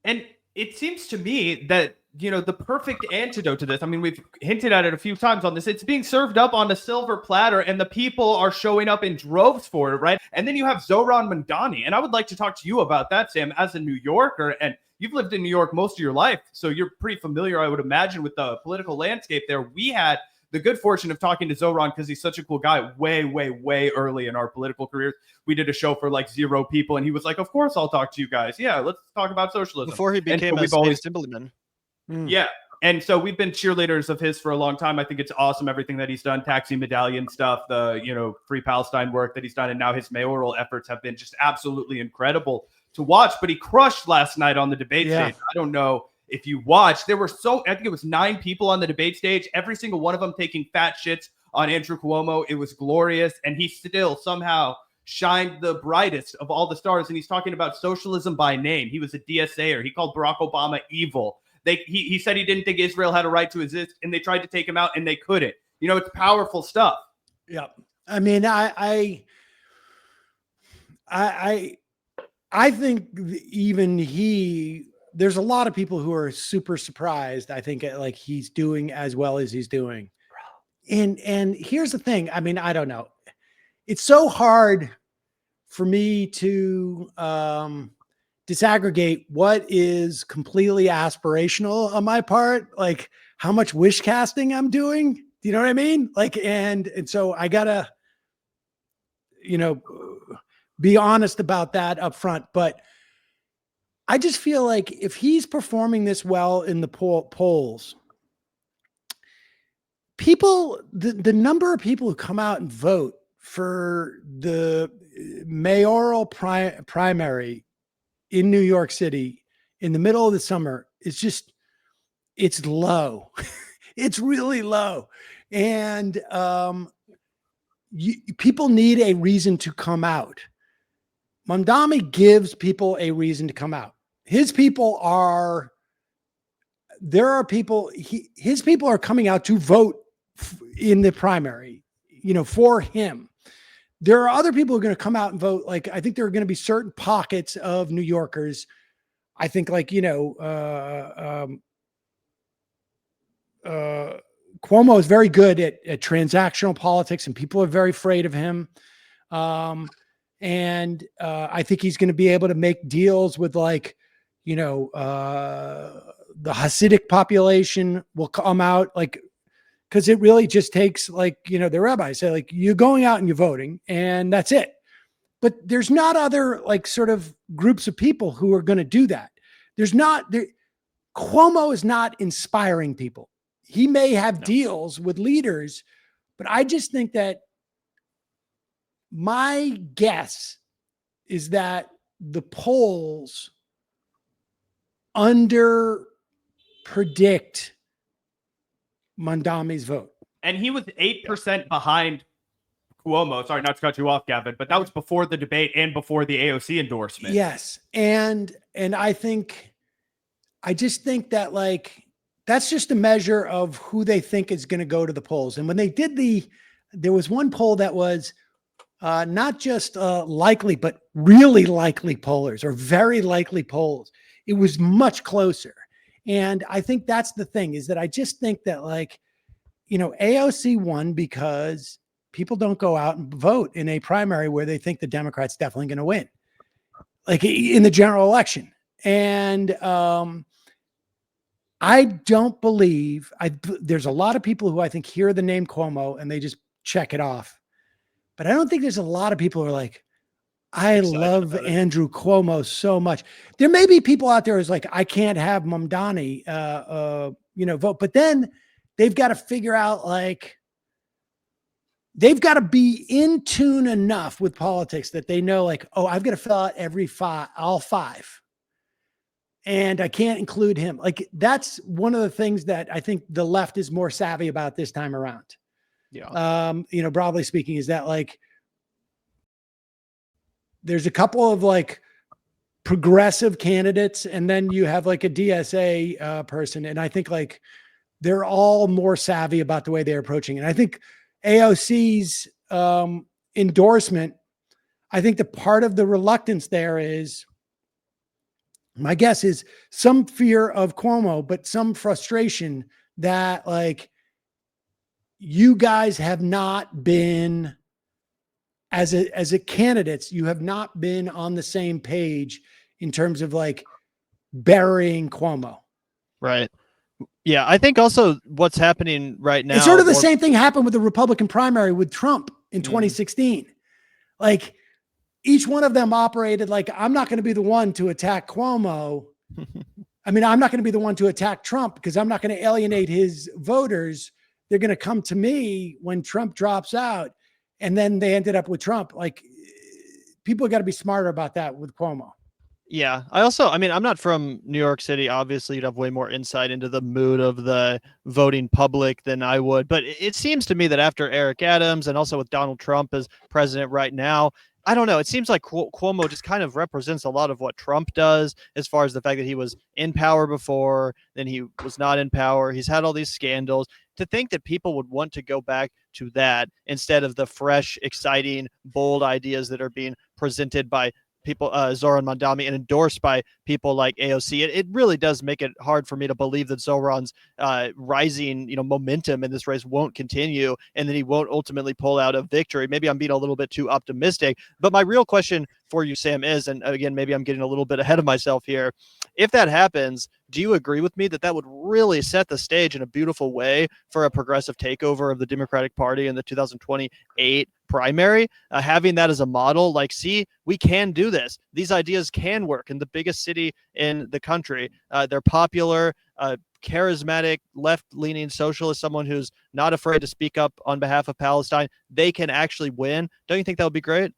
And it seems to me that, the perfect antidote to this, I mean, we've hinted at it a few times on this, it's being served up on a silver platter and the people are showing up in droves for it, right? And then you have Zohran Mandani. And I would like to talk to you about that, Sam, as a New Yorker. And you've lived in New York most of your life, so you're pretty familiar, I would imagine, with the political landscape there. We had the good fortune of talking to Zohran because he's such a cool guy way, way, way early in our political careers. We did a show for like 0 people, and he was like, "Of course, I'll talk to you guys. Yeah, let's talk about socialism." Before he became a state assemblyman. Yeah. And so we've been cheerleaders of his for a long time. I think it's awesome, everything that he's done, taxi medallion stuff, the, Free Palestine work that he's done. And now his mayoral efforts have been just absolutely incredible to watch. But he crushed last night on the debate stage. I don't know if you watched. I think it was 9 people on the debate stage, every single one of them taking fat shits on Andrew Cuomo. It was glorious. And he still somehow shined the brightest of all the stars. And he's talking about socialism by name. He was a DSAer. He called Barack Obama evil. He said he didn't think Israel had a right to exist, and they tried to take him out, and they couldn't. It's powerful stuff. Yeah, I mean, I think even there's a lot of people who are super surprised. I think like he's doing as well as he's doing, and here's the thing. I mean, I don't know. It's so hard for me to disaggregate what is completely aspirational on my part, like how much wish casting I'm doing. Do you know what I mean? Like, and so I gotta, be honest about that up front. But I just feel like if he's performing this well in the polls, the number of people who come out and vote for the mayoral primary in New York City in the middle of the summer, it's low. It's really low. And people need a reason to come out. Mamdani gives people a reason to come out. His people are coming out to vote in the primary, for him. There are other people who are going to come out and vote. Like, I think there are going to be certain pockets of New Yorkers. I think like, Cuomo is very good at transactional politics, and people are very afraid of him. I think he's going to be able to make deals with like, the Hasidic population will come out, like, because it really just takes like, the rabbis say, like, you're going out and you're voting and that's it. But there's not other like sort of groups of people who are going to do that. Cuomo is not inspiring people. He may have deals with leaders, but I just think that my guess is that the polls under predict Mamdani's vote. And he was 8% behind Cuomo. Sorry, not to cut you off, Gavin, but that was before the debate and before the AOC endorsement. Yes. And I just think that like, that's just a measure of who they think is going to go to the polls. And when they did there was one poll that was not just likely, but really likely pollers or very likely polls. It was much closer. And I think that's the thing, is that I just think that like, AOC won because people don't go out and vote in a primary where they think the Democrat's definitely going to win, like in the general election. And I don't believe there's a lot of people who I think hear the name Cuomo and they just check it off. But I don't think there's a lot of people who are like, I love Andrew Cuomo so much. There may be people out there who's like, I can't have Mamdani, vote. But then they've got to figure out, like, they've got to be in tune enough with politics that they know, like, oh, I've got to fill out all 5. And I can't include him. Like, that's one of the things that I think the left is more savvy about this time around. Yeah. Broadly speaking, is that like, there's a couple of like progressive candidates, and then you have like a DSA person. And I think like they're all more savvy about the way they're approaching it. And I think AOC's endorsement, I think the part of the reluctance there is my guess is some fear of Cuomo, but some frustration that like you guys have not been as a candidates, you have not been on the same page in terms of like burying Cuomo. Right. Yeah. I think also what's happening right now. It's sort of the same thing happened with the Republican primary with Trump in 2016. Like each one of them operated like, I'm not going to be the one to attack Cuomo. I mean, I'm not going to be the one to attack Trump because I'm not going to alienate his voters. They're going to come to me when Trump drops out. And then they ended up with Trump. Like people got to be smarter about that with Cuomo. Yeah. I mean, I'm not from New York City. Obviously, you'd have way more insight into the mood of the voting public than I would. But it seems to me that after Eric Adams and also with Donald Trump as president right now, I don't know. It seems like Cuomo just kind of represents a lot of what Trump does as far as the fact that he was in power before, then he was not in power. He's had all these scandals. To think that people would want to go back to that instead of the fresh, exciting, bold ideas that are being presented by people, Zohran Mandani, and endorsed by people like AOC, it really does make it hard for me to believe that Zohran's rising, momentum in this race won't continue, and that he won't ultimately pull out a victory. Maybe I'm being a little bit too optimistic, but my real question for you, Sam, is, and again, maybe I'm getting a little bit ahead of myself here. If that happens, do you agree with me that that would really set the stage in a beautiful way for a progressive takeover of the Democratic Party in the 2028 primary? Having that as a model, like, see, we can do this. These ideas can work in the biggest city in the country. They're popular, charismatic, left-leaning socialist, someone who's not afraid to speak up on behalf of Palestine. They can actually win. Don't you think that would be great?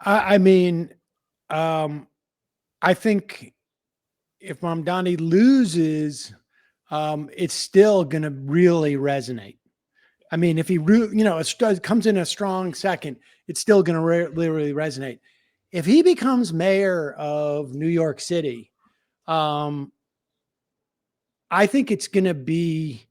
I mean, I think if Mamdani loses, it's still going to really resonate. I mean, if he, comes in a strong second, it's still going to really resonate. If he becomes mayor of New York City, I think it's going to be,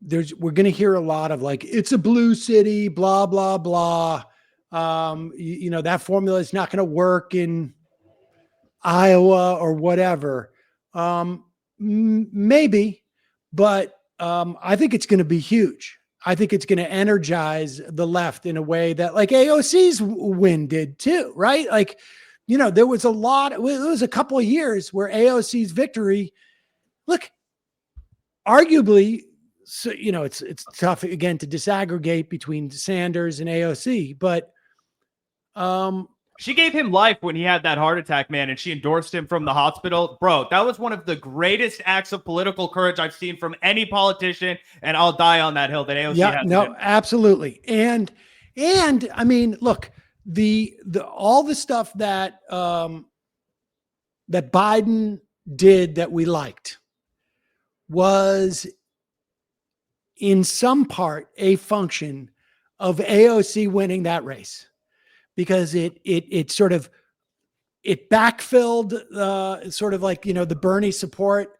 we're going to hear a lot of like, it's a blue city, blah, blah, blah. That formula is not going to work in Iowa or whatever. Maybe, but I think it's going to be huge. I think it's going to energize the left in a way that like AOC's win did too, right? Like, there was it was a couple of years where AOC's victory, look, arguably, so, it's tough again to disaggregate between Sanders and AOC, but she gave him life when he had that heart attack, man, and she endorsed him from the hospital. Bro, that was one of the greatest acts of political courage I've seen from any politician, and I'll die on that hill that AOC has. No, absolutely. And I mean, look, the all the stuff that that Biden did that we liked was in some part a function of AOC winning that race. Because it sort of, it backfilled sort of like, the Bernie support,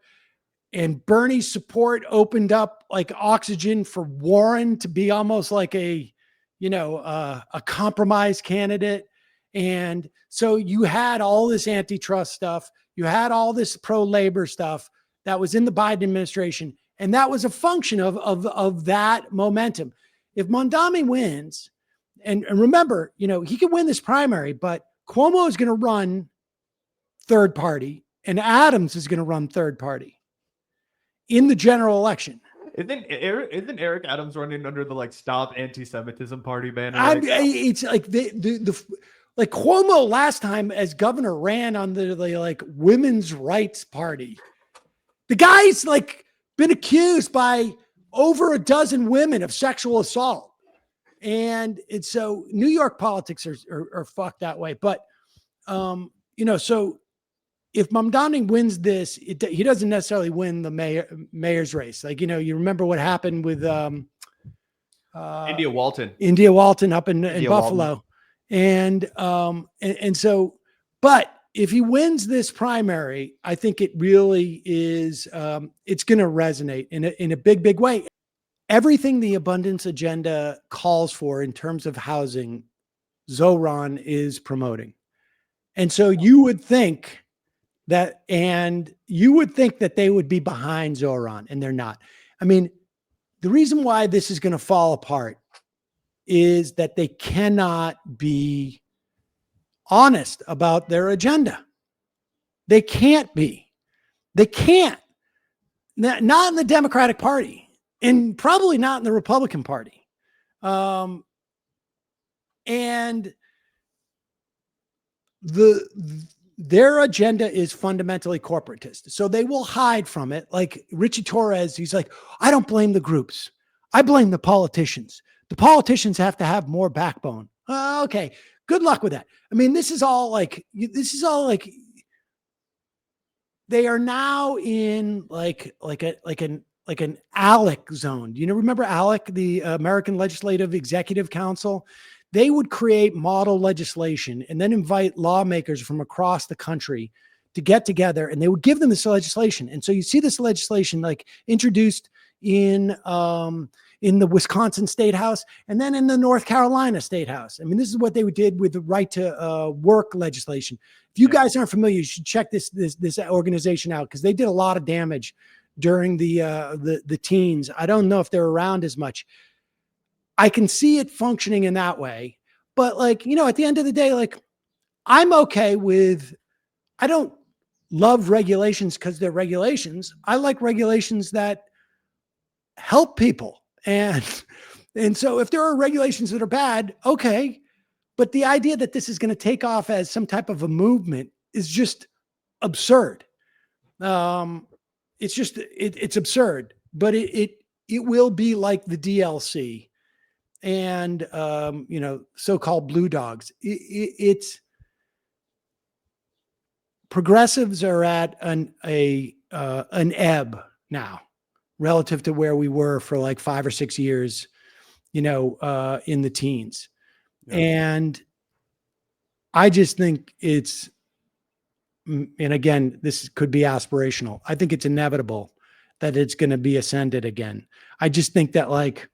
and Bernie's support opened up like oxygen for Warren to be almost like a compromise candidate. And so you had all this antitrust stuff. You had all this pro-labor stuff that was in the Biden administration. And that was a function of that momentum. If Mamdani wins, and remember, he could win this primary, but Cuomo is going to run third party and Adams is going to run third party in the general election. Isn't Eric Adams running under the like Stop Anti-Semitism Party banner? It's like like Cuomo last time as governor ran under the like Women's Rights Party. The guy's like been accused by over a dozen women of sexual assault. And it's so New York politics are fucked that way. But, so if Mamdani wins this, he doesn't necessarily win the mayor's race. Like, you remember what happened with India Walton up in Buffalo. And so, but if he wins this primary, I think it really is, it's going to resonate in a big, big way. Everything the abundance agenda calls for in terms of housing, Zohran is promoting. And so you would think And you would think that they would be behind Zohran, and they're not. I mean, the reason why this is going to fall apart is that they cannot be honest about their agenda. They can't be. They can't. Not in the Democratic Party, and probably not in the Republican Party. And their agenda is fundamentally corporatist. So they will hide from it. Like Richie Torres, he's like, I don't blame the groups. I blame the politicians. The politicians have to have more backbone. Okay. Good luck with that. I mean, this is all like they are now in like an ALEC zone. You know, remember ALEC, the American Legislative Executive Council? They would create model legislation and then invite lawmakers from across the country to get together, and they would give them this legislation. And so you see this legislation like introduced in the Wisconsin State House and then in the North Carolina State House. I mean, this is what they did with the right to work legislation. If you guys aren't familiar, you should check this organization out, because they did a lot of damage during the teens. I don't know if they're around as much. I can see it functioning in that way, but like, you know, at the end of the day, like I'm okay with, I don't love regulations because they're regulations. I like regulations that help people. And so if there are regulations that are bad, okay. But the idea that this is going to take off as some type of a movement is just absurd. It's absurd, but it will be like the DLC and, you know, so-called blue dogs. It's progressives are at an ebb now relative to where we were for like 5 or 6 years, you know, in the teens. Yeah. And I just think it's, and again, this could be aspirational. I think it's inevitable that it's going to be ascended again. I just think that like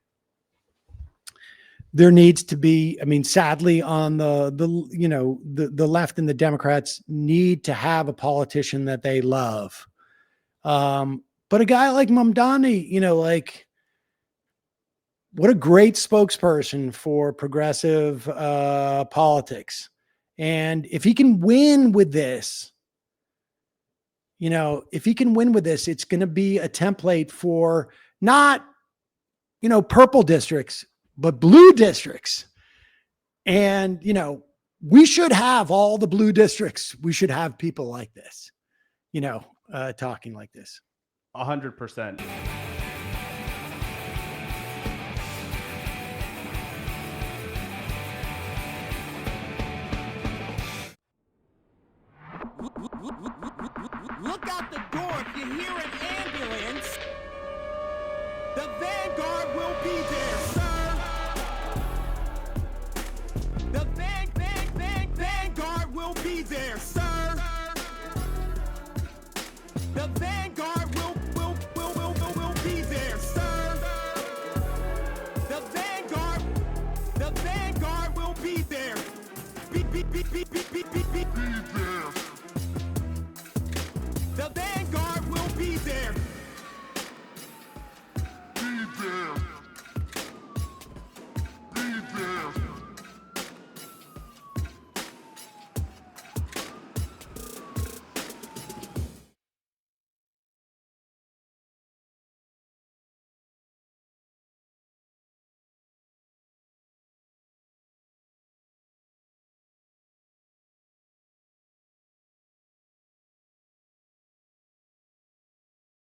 there needs to be, I mean, sadly on the left and the Democrats need to have a politician that they love. But a guy like Mamdani, you know, like what a great spokesperson for progressive politics. And if he can win with this, you know, if he can win with this, it's going to be a template for not, you know, purple districts, but blue districts. And, you know, we should have all the blue districts. We should have people like this, you know, talking like this. 100%. Look out the door if you hear an ambulance. The Vanguard will be there, sir. The Vanguard will be there, sir. The Vanguard will be there, sir. The Vanguard will be there. Be there. The